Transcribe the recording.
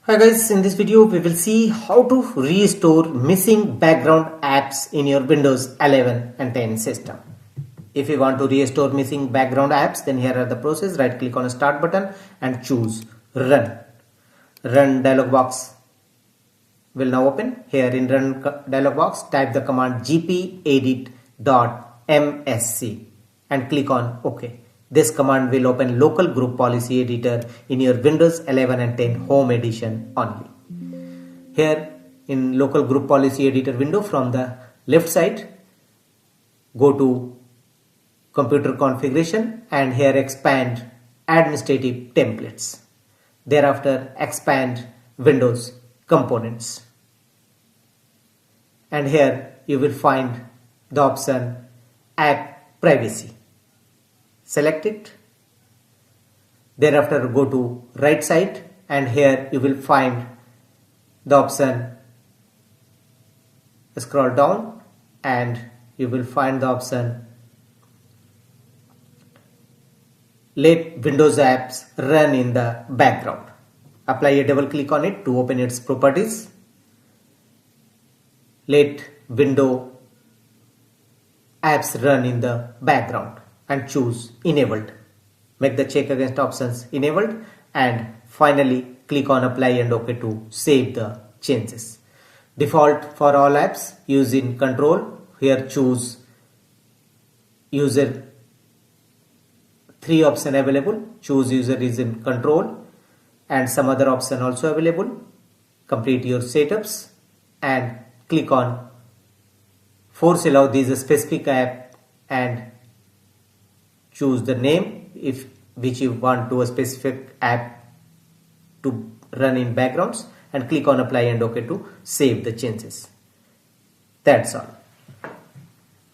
Hi guys, in this video we will see how to restore missing background apps in your Windows 11 and 10 system. If you want to restore missing background apps, then here are the process. Right click on the start button and choose run. Run dialog box will now open. Here in run dialog box type the command gpedit.msc and click on OK. This command will open local group policy editor in your Windows 11 and 10 home edition only. Here in local group policy editor window, from the left side go to computer configuration and here expand administrative templates. Thereafter expand Windows components. And here you will find the option app privacy. Select it. Thereafter go to right side and here you will find the option, scroll down and you will find the option let Windows apps run in the background. Apply a double click on it to open its properties. Let Windows apps run in the background and choose enabled. Make the check against options enabled and finally click on apply and OK to save the changes. Default for all apps use in control. Here choose user. 3 option available. Choose user is in control and some other option also available. Complete your setups and click on force allow these specific app and choose the name which you want to a specific app to run in backgrounds and click on apply and OK to save the changes. That's all.